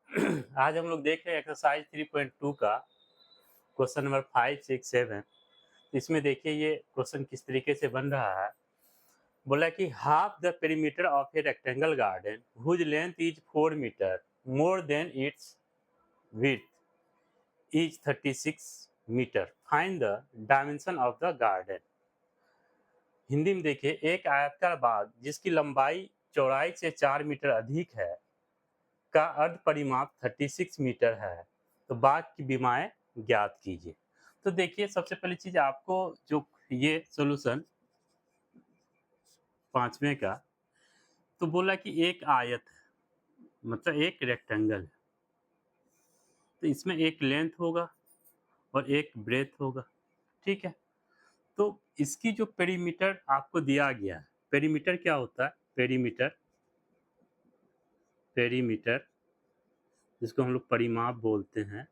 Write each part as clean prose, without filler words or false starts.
आज हम लोग देख रहे हैं एक्सरसाइज 3.2 का क्वेश्चन नंबर 5, 6, 7। इसमें देखिए ये क्वेश्चन किस तरीके से बन रहा है। बोला कि half the perimeter of a rectangle garden whose length is 4 metre more than its width is 36 metre, find the dimension of the garden. Hindi में देखिए, एक आयताकार बाग जिसकी लंबाई चौड़ाई से 4 मीटर अधिक है का अर्ध परिमाप 36 मीटर है, तो बाग की विमाएं ज्ञात कीजिए। तो देखिए, सबसे पहली चीज आपको जो ये सॉल्यूशन पांचवें का, तो बोला कि एक आयत है, मतलब एक रेक्टेंगल है, तो इसमें एक लेंथ होगा और एक ब्रेथ होगा। ठीक है, तो इसकी जो पेरीमीटर आपको दिया गया है, पेरीमीटर क्या होता है? पेरीमीटर, पेरीमीटर जिसको हम लोग परिमाप बोलते हैं,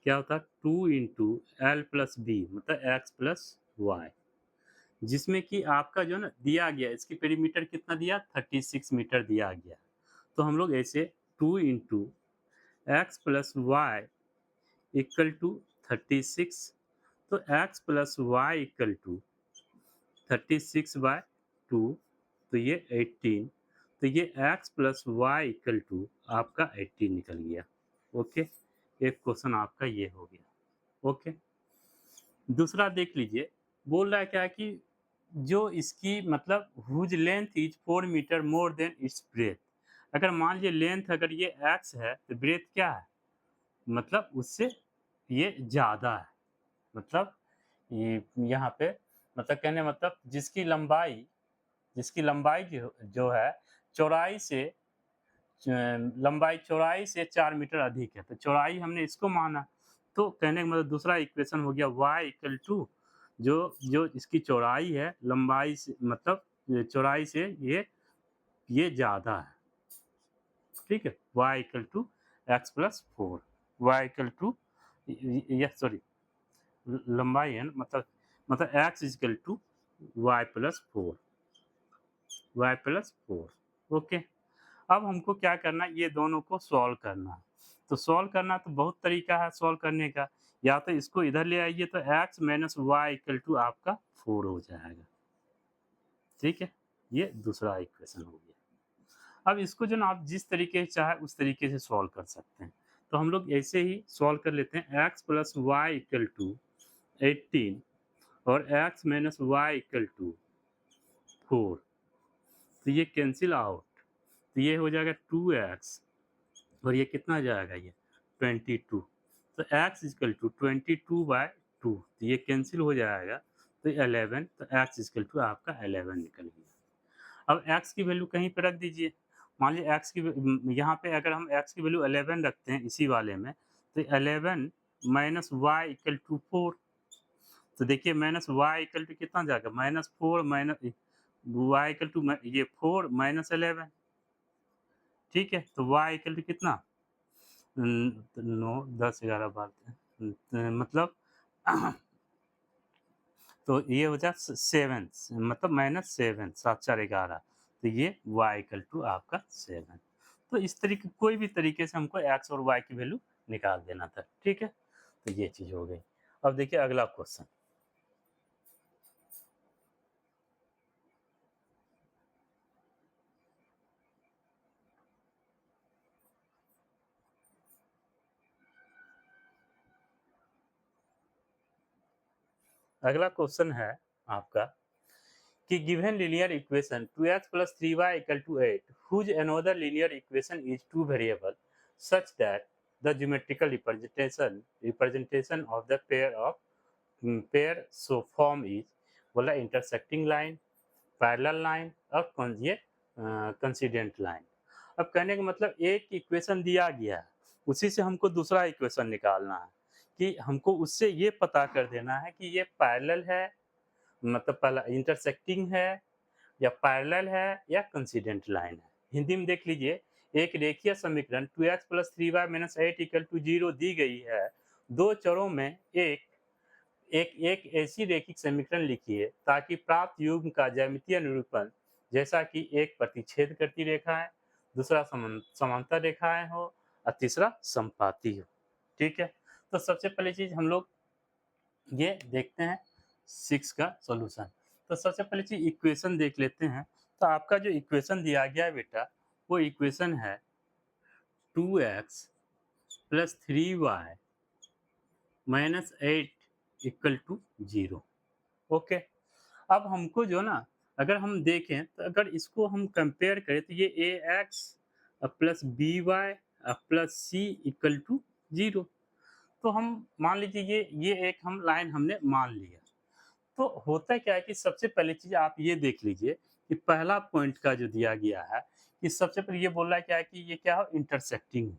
क्या होता है? 2 इंटू एल प्लस बी, मतलब एक्स प्लस वाई, जिसमें कि आपका जो है ना दिया गया, इसकी पेरीमीटर कितना दिया? 36 मीटर दिया गया। तो हम लोग ऐसे 2 into X plus Y equal to 36, तो X plus Y equal to 36/2, तो ये 18, तो ये X plus Y equal to आपका 18 निकल गया। ओके, एक क्वेश्चन आपका ये हो गया। ओके, दूसरा देख लीजिए, बोल रहा है क्या कि जो इसकी मतलब whose length is 4 metre more than its breadth. अगर मान लीजिए लेंथ अगर ये एक्स है तो ब्रेथ क्या है? मतलब उससे ये ज़्यादा है। मतलब ये यहाँ पे मतलब कहने मतलब जिसकी लंबाई जो जो है चौड़ाई से लंबाई चौड़ाई से 4 मीटर अधिक है, तो चौड़ाई हमने इसको माना। तो कहने का मतलब दूसरा इक्वेशन हो गया y इक्वल टू जो जो इसकी चौड़ाई है लंबाई से, मतलब चौड़ाई से ये ज़्यादा है। ठीक है, y equal to X plus 4, Y equal to ये सॉरी लंबाई है ना, मतलब X equal to Y plus 4, Y plus 4। Okay, अब हमको क्या करना है? ये दोनों को सॉल्व करना है। तो सॉल्व करना तो बहुत तरीका है सॉल्व करने का। या तो इसको इधर ले आइए, तो x minus Y equal to आपका 4 हो जाएगा। ठीक है, ये दूसरा इक्वेशन हो गया। अब इसको जो ना आप जिस तरीके से चाहे उस तरीके से सॉल्व कर सकते हैं। तो हम लोग ऐसे ही सॉल्व कर लेते हैं। x plus Y equal to 18 और x minus Y equal to 4, तो ये कैंसिल आउट, तो ये हो जाएगा 2x और ये कितना आ जाएगा? ये 22। तो x इक्वल टू 22/2, तो ये कैंसिल हो जाएगा, तो 11, तो x इक्वल टू आपका 11 निकल गया। अब x की वैल्यू कहीं पे रख दीजिए। मान लीजिए x की यहाँ पे अगर हम x की वैल्यू 11 रखते हैं इसी वाले में, तो 11 माइनस वाई इक्वल टू 4, तो देखिए माइनस वाई इक्वल टू कितना जाएगा? -4 माइनस वाई इक्वल टू ये 4 माइनस 11। ठीक है, तो वाई इक्वल टू कितना? 9, 10, 11, 12, मतलब तो ये हो जाए 7, मतलब -7, 7 4 11, तो ये y इक्वल टू आपका 7। तो इस तरीके कोई भी तरीके से हमको x और y की वैल्यू निकाल देना था। ठीक है, तो ये चीज़ हो गई। अब देखिए अगला क्वेश्चन। अगला क्वेश्चन है आपका कि given linear equation 2x plus 3y equal to 8 whose another linear equation is two variable such that the geometrical representation of the pair so form is बोला intersecting line, पैरेलल लाइन और ये कंसिडेंट line. अब कहने का मतलब एक equation दिया गया है, उसी से हमको दूसरा इक्वेशन निकालना है कि हमको उससे ये पता कर देना है कि ये पैरेलल है, मतलब पहला इंटरसेक्टिंग है या पैरेलल है या कंसिडेंट लाइन है। हिंदी में देख लीजिए, एक रेखीय समीकरण 2x plus 3y minus 8 equal to 0 दी गई है। दो चरों में एक एक एक ऐसी रैखिक समीकरण लिखिए ताकि प्राप्त युग्म का ज्यामितीय निरूपण, जैसा कि एक प्रतिच्छेद करती रेखा है, दूसरा समांतर रेखाएं हो और तीसरा संपाती हो। ठीक है, तो सबसे पहली चीज हम लोग ये देखते हैं 6 का सॉल्यूशन। तो सबसे पहली चीज इक्वेशन देख लेते हैं। तो आपका जो इक्वेशन दिया गया है बेटा, वो इक्वेशन है 2x plus 3y minus 8 equal to 0। Okay, अब हमको जो ना, अगर हम देखें तो अगर इसको हम कंपेयर करें तो ये A X plus B Y plus C equal to 0। तो हम मान लीजिए ये एक हम लाइन हमने मान लिया। तो होता क्या है कि सबसे पहली चीज़ आप ये देख लीजिए कि पहला पॉइंट का जो दिया गया है, कि सबसे पहले ये बोल रहा है क्या है कि ये क्या हो, इंटरसेक्टिंग।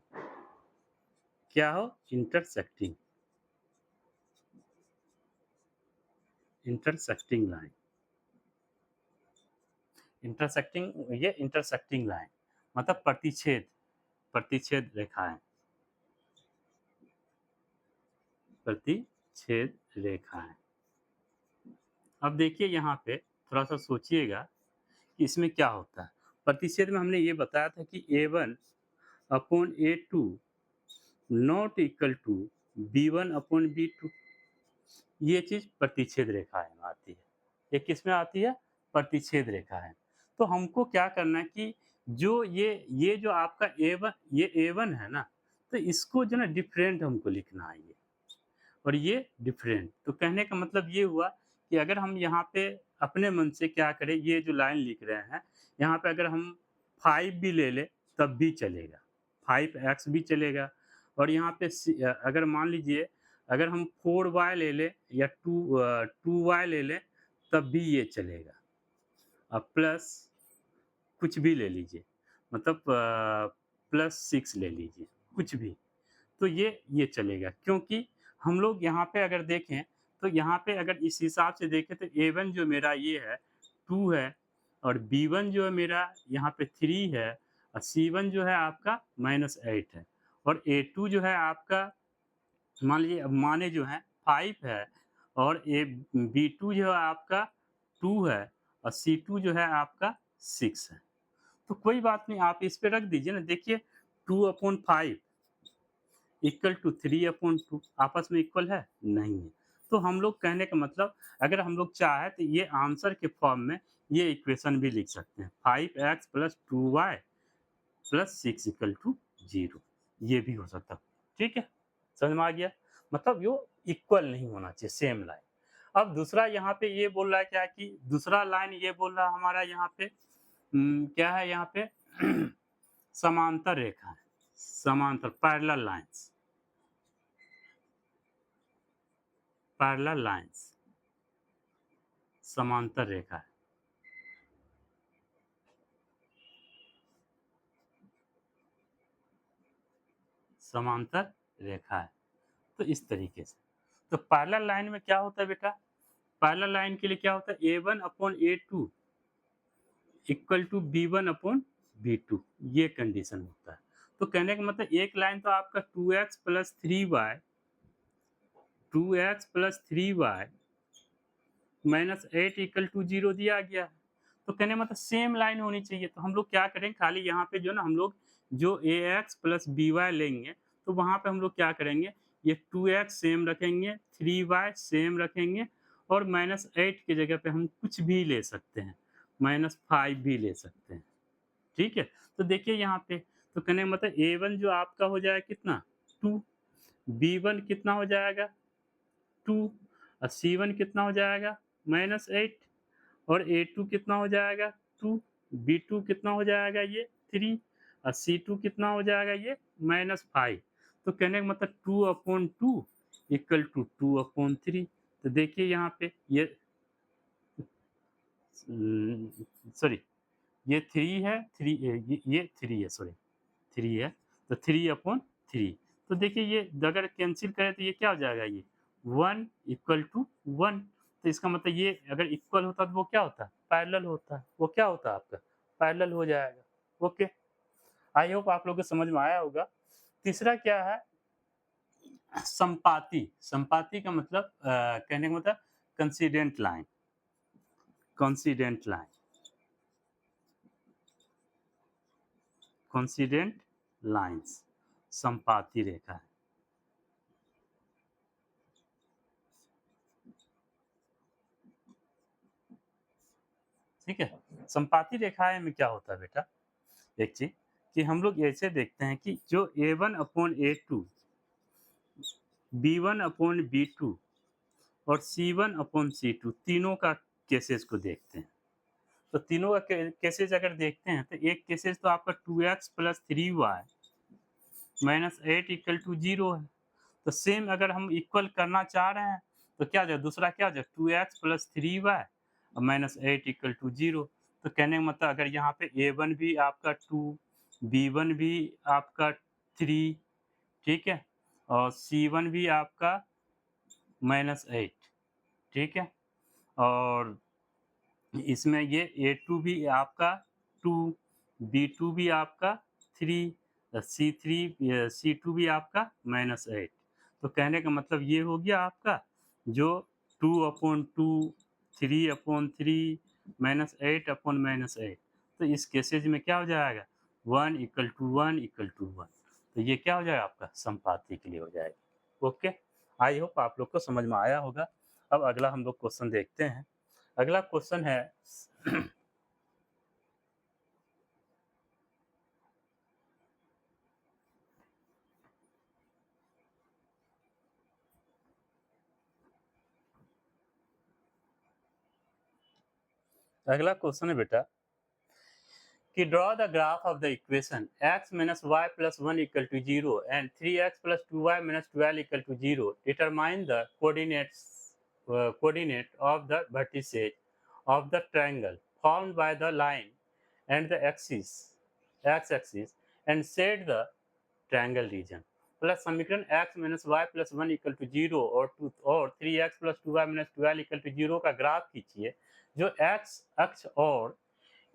क्या हो, इंटरसेक्टिंग, इंटरसेक्टिंग लाइन। इंटरसेक्टिंग, ये इंटरसेक्टिंग लाइन मतलब प्रतिच्छेद, प्रतिच्छेद रेखाएं, प्रतिच्छेद रेखाएं। अब देखिए यहाँ पे थोड़ा सा सोचिएगा कि इसमें क्या होता है। प्रतिच्छेद में हमने ये बताया था कि A1 upon A2 not equal to B1 upon B2। ये चीज प्रतिच्छेद रेखाएं में आती है। ये किस में आती है, प्रतिच्छेद रेखा है। तो हमको क्या करना है कि जो ये जो आपका A1, ये A1 है ना, तो इसको जो ना डिफरेंट हमको लिखना है ये, और ये डिफरेंट। तो कहने का मतलब ये हुआ कि अगर हम यहाँ पे अपने मन से क्या करें, ये जो लाइन लिख रहे हैं, यहाँ पे अगर हम 5 भी ले लें तब भी चलेगा, 5x भी चलेगा। और यहाँ पे अगर मान लीजिए अगर हम 4y ले लें या 2y ले लें तब भी ये चलेगा। अब प्लस कुछ भी ले लीजिए, मतलब प्लस 6 ले लीजिए, कुछ भी, तो ये चलेगा। क्योंकि हम लोग यहाँ पे अगर देखें तो यहाँ पे अगर इस हिसाब से देखें तो A1 जो मेरा ये है 2 है, और B1 जो है मेरा यहाँ पे 3 है, और C1 जो है आपका -8 है, और A2 जो है आपका मान लीजिए, अब माने जो है 5 है, और B2 जो है आपका 2 है, और C2 जो है आपका 6 है। तो कोई बात नहीं, आप इस पे रख दीजिए ना। देखिए 2/5 इक्वल टू 3/2 आपस में इक्वल है? नहीं है। तो हम लोग कहने का मतलब, अगर हम लोग चाहे तो ये आंसर के फॉर्म में ये इक्वेशन भी लिख सकते हैं, 5x plus 2y plus 6 equal to 0। ये भी हो सकता है। ठीक है, समझ में आ गया? मतलब यो इक्वल नहीं होना चाहिए, सेम लाइन। अब दूसरा यहाँ पे ये बोल रहा है क्या कि दूसरा लाइन ये बोल रहा है हमारा यहाँ पे क्या है यहाँ पे समांतर रेखा है, समांतर पैरेलल लाइन्स, पैरेलल लाइन्स, समांतर रेखा है। समांतर रेखा है, तो इस तरीके से। तो पैरेलल लाइन में क्या होता है बेटा, पैरेलल लाइन के लिए क्या होता है, A1/A2 इक्वल टू B1/B2, ये कंडीशन होता है। तो कहने का मतलब एक लाइन तो आपका 2x plus 3y, 2x plus 3y minus 8 equal to 0 दिया गया है। तो कहने का मतलब सेम लाइन होनी चाहिए। तो हम लोग क्या करें, खाली यहाँ पे जो ना हम लोग जो ax प्लस by लेंगे, तो वहाँ पे हम लोग क्या करेंगे, ये 2x सेम रखेंगे, 3y सेम रखेंगे, और -8 की जगह पे हम कुछ भी ले सकते हैं, -5 भी ले सकते हैं। ठीक है, तो देखिए यहाँ पे, तो कहने का मतलब A1 जो आपका हो जाएगा कितना, 2, B1 कितना हो जाएगा 2, और C1 कितना हो जाएगा -8, और A2 कितना हो जाएगा 2, B2 कितना हो जाएगा ये 3, और C2 कितना हो जाएगा ये -5। तो कहने का मतलब 2/2 इक्वल टू 2/3। तो देखिए यहाँ पे ये सॉरी, ये 3 है, 3 ये 3 है, सॉरी 3 है, तो 3/3। तो देखिए ये अगर कैंसिल करें तो ये क्या हो जाएगा, ये 1 इक्वल टू 1। तो इसका मतलब ये अगर इक्वल होता तो वो क्या होता, पैरेलल होता, वो क्या होता आपका, पैरेलल हो जाएगा। ओके, आई होप आप लोगों को समझ में आया होगा। तीसरा क्या है, संपाती। संपाती का मतलब कहने का मतलब कंसिडेंट लाइन, कंसिडेंट लाइन, कोइंसिडेंट लाइंस, संपाती रेखा है। ठीक है, संपाती रेखाएं में क्या होता है बेटा, एक चीज कि हम लोग ऐसे देखते हैं कि जो A1/A2, B1/B2 और C1/C2 तीनों का केसेस को देखते हैं। तो तीनों का केसेस अगर देखते हैं तो एक केसेस तो आपका 2x + 3y - 8 = 0 है। तो सेम अगर हम इक्वल करना चाह रहे हैं तो क्या हो जाए, दूसरा क्या हो जाए, 2x + 3y और -8 = 0। तो कहने का मतलब अगर यहाँ पे A1 भी आपका 2, B1 भी आपका 3, ठीक है, और C1 भी आपका -8, ठीक है, और इसमें ये A2 भी आपका 2, B2 भी आपका 3, C2 भी आपका -8। तो कहने का मतलब ये हो गया आपका जो 2/2, 3/3, -8/-8। तो इस केसेज में क्या हो जाएगा, 1 = 1 = 1। तो ये क्या हो जाएगा, आपका संपाती के लिए हो जाएगा। ओके, आई होप आप लोग को समझ में आया होगा। अब अगला हम लोग क्वेश्चन देखते हैं। अगला क्वेश्चन है अगला क्वेश्चन है बेटा कि draw the graph of the equation x - y + 1 = 0 and 3x + 2y - 12 = 0। Determine the coordinate of the vertices of the triangle formed by the line and the x-axis and set the triangle region। Plus समीकरण x - y + 1 = 0 और 3x + 2y - 12 = 0 का graph खींचिए जो x अक्ष और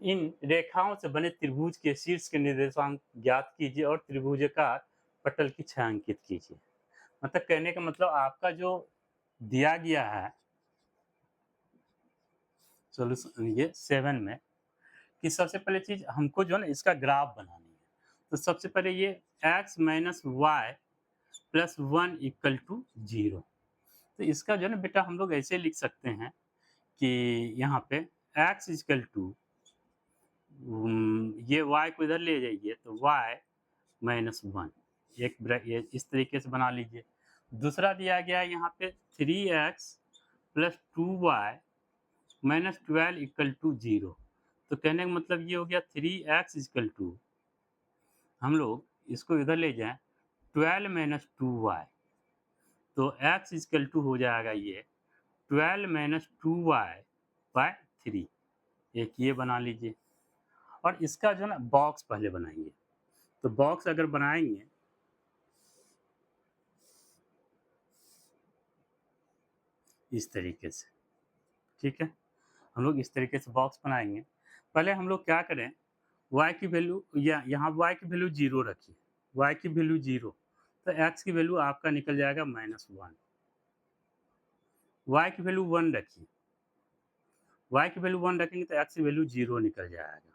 इन रेखाओं से बने त्रिभुज के शीर्ष के निर्देशांक ज्ञात कीजिए और त्रिभुजाकार पटल की छायांकित कीजिए। मतलब कहने का मतलब आपका जो दिया गया है सॉल्यूशन ये 7 में कि सबसे पहले चीज हमको जो है ना इसका ग्राफ बनानी है। तो सबसे पहले ये x - y + 1 = 0। तो इसका जो है ना बेटा हम लोग ऐसे लिख सकते हैं कि यहाँ पे x = ये y को इधर ले जाइए तो y - 1 ये इस तरीके से बना लीजिए। दूसरा दिया गया है यहाँ पे 3x + 2y - 12 = 0। तो कहने का मतलब ये हो गया 3x = हम लोग इसको इधर ले जाएं 12 - 2y, तो x = हो जाएगा ये 12 - 2y/3। एक ये बना लीजिए और इसका जो है ना बॉक्स पहले बनाएंगे। तो बॉक्स अगर बनाएंगे इस तरीके से, ठीक है, हम लोग इस तरीके से बॉक्स बनाएंगे। पहले हम लोग क्या करें, y की वैल्यू या यहाँ y की वैल्यू 0 रखिए, y की वैल्यू 0, तो x की वैल्यू आपका निकल जाएगा -1। y की वैल्यू 1 रखिए, y की वैल्यू 1 रखेंगे तो x की वैल्यू 0 निकल जाएगा।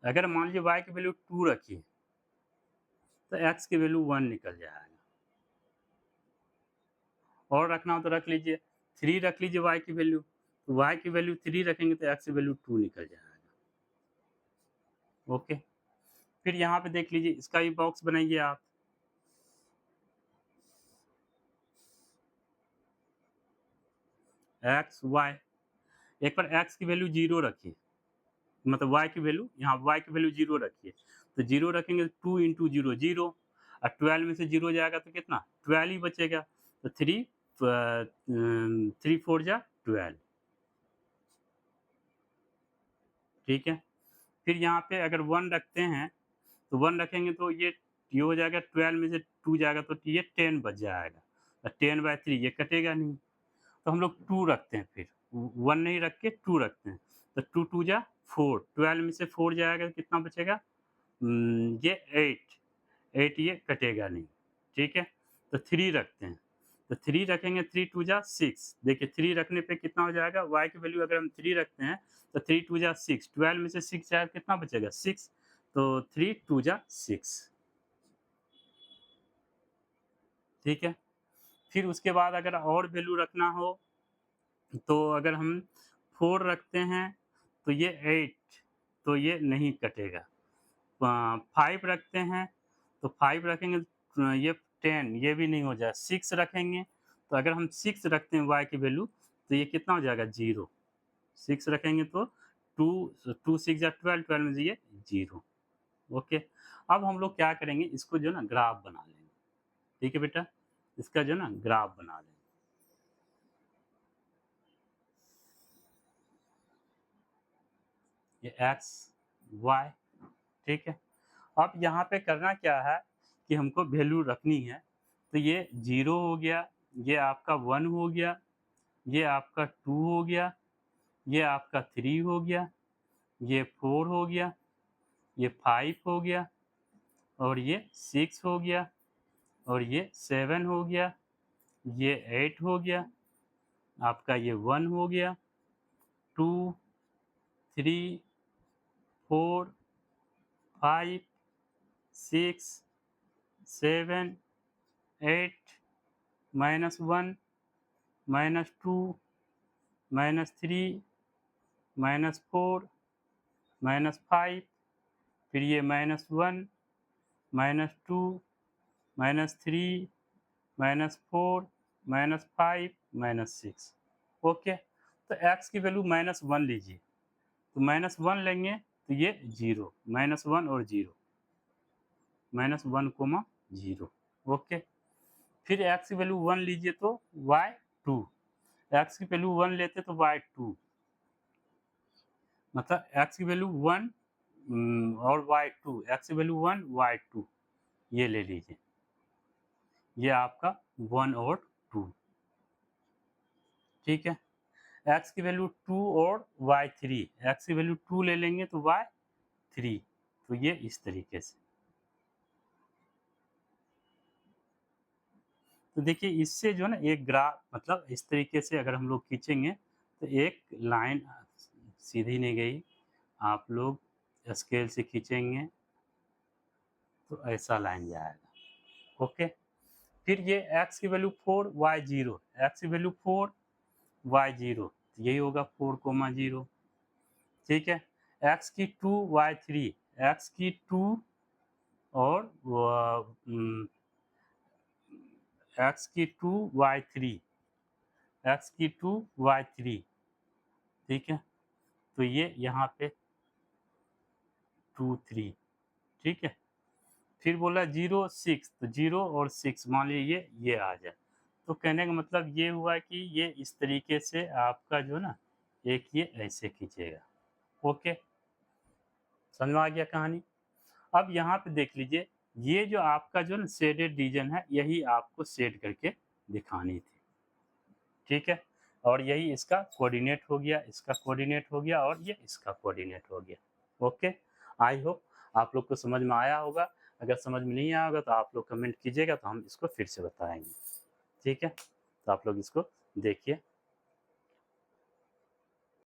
अगर मान लीजिए y की वैल्यू 2 रखिए तो x की वैल्यू 1 निकल जाएगा। और रखना हो तो रख लीजिए, 3 रख लीजिए y की वैल्यू, तो y की वैल्यू 3 रखेंगे तो x की वैल्यू 2 निकल जाएगा। ओके, फिर यहाँ पे देख लीजिए इसका भी बॉक्स बनाइए आप। एक्स वाई, एक बार x की वैल्यू 0 रखिए, मतलब y की वैल्यू, यहाँ y की वैल्यू 0 रखिए, तो 0 रखेंगे तो 2 × 0 0 और 12 में से 0 जाएगा तो कितना 12 ही बचेगा। तो 3 4 जा 12, ठीक है। फिर यहाँ पे अगर 1 रखते हैं तो 1 रखेंगे तो ये हो जाएगा, 12 में से 2 जाएगा तो ये 10 बच जाएगा, 10/3 ये कटेगा नहीं। तो हम लोग 2 रखते हैं, फिर 1 नहीं रख के 2 रखते हैं, तो 2 2 जा 4, 12 में से 4 जाएगा तो कितना बचेगा, ये 8 ये कटेगा नहीं, ठीक है। तो 3 रखते हैं, तो 3 रखेंगे, 3 2 जा 6, देखिए 3 रखने पे कितना हो जाएगा, y की वैल्यू अगर हम 3 रखते हैं तो 3 2 जा 6, 12 में से 6 जाएगा कितना बचेगा 6, तो 3 2 जा 6, ठीक है। फिर उसके बाद अगर और वैल्यू रखना हो, तो अगर हम 4 रखते हैं तो ये 8, तो ये नहीं कटेगा। 5 रखते हैं तो 5 रखेंगे तो ये 10, ये भी नहीं हो जाए। 6 रखेंगे तो अगर हम 6 रखते हैं y की वैल्यू, तो ये कितना हो जाएगा 0। 6 रखेंगे तो 2 2 6 या 12, 12 में ये 0। ओके। अब हम लोग क्या करेंगे, इसको जो है ना ग्राफ बना लेंगे। ठीक है बेटा, इसका जो है ना ग्राफ बना लेंगे। ये x y, ठीक है। अब यहाँ पे करना क्या है कि हमको वैल्यू रखनी है। तो ये 0 हो गया, ये आपका 1 हो गया, ये आपका 2 हो गया, ये आपका 3 हो गया, ये 4 हो गया, ये 5 हो गया, और ये 6 हो गया, और ये 7 हो गया, ये 8 हो गया, आपका ये 1 हो गया, 2 3 4 5 6 7 8 -1 -2 -3 -4 -5, फिर ये -1 -2 -3 -4 -5 -6। ओके। तो x की वैल्यू -1 लीजिए, तो -1 लेंगे तो ये 0, -1 और 0, -1 कोमा 0। ओके। फिर x की वैल्यू 1 लीजिए तो y 2, x की वैल्यू 1 लेते तो y 2, मतलब x की वैल्यू 1 और y 2, x की वैल्यू 1 y 2, ये ले लीजिए। ये आपका 1 और 2, ठीक है। x की वैल्यू 2 और y 3, x की वैल्यू 2 ले लेंगे तो y 3, तो ये इस तरीके से। तो देखिए इससे जो है ना एक ग्राफ, मतलब इस तरीके से अगर हम लोग खींचेंगे तो एक लाइन सीधी नहीं गई, आप लोग स्केल से खींचेंगे तो ऐसा लाइन जाएगा। ओके। फिर ये x की वैल्यू 4 y 0, x की वैल्यू 4 y 0, यही होगा 4 कोमा 0, ठीक है। x की 2 y 3, x की 2 और x की 2 y 3, x की 2 y 3, ठीक है। तो ये यहाँ पे 2 3, ठीक है। फिर बोला 0 6, तो 0 और 6 मान लीजिए ये आ जाए। तो कहने का मतलब ये हुआ कि ये इस तरीके से आपका जो ना एक ये ऐसे खींचेगा। ओके, समझ में आ गया कहानी। अब यहाँ पे देख लीजिए, ये जो आपका जो ना शेडेड रीजन है, यही आपको शेड करके दिखानी थी, ठीक है। और यही इसका कोऑर्डिनेट हो गया, इसका कोऑर्डिनेट हो गया, और ये इसका कोऑर्डिनेट हो गया। ओके, आई होप आप लोग को समझ में आया होगा। अगर समझ में नहीं आया होगा तो आप लोग कमेंट कीजिएगा, तो हम इसको फिर से बताएंगे, ठीक है। तो आप लोग इसको देखिए।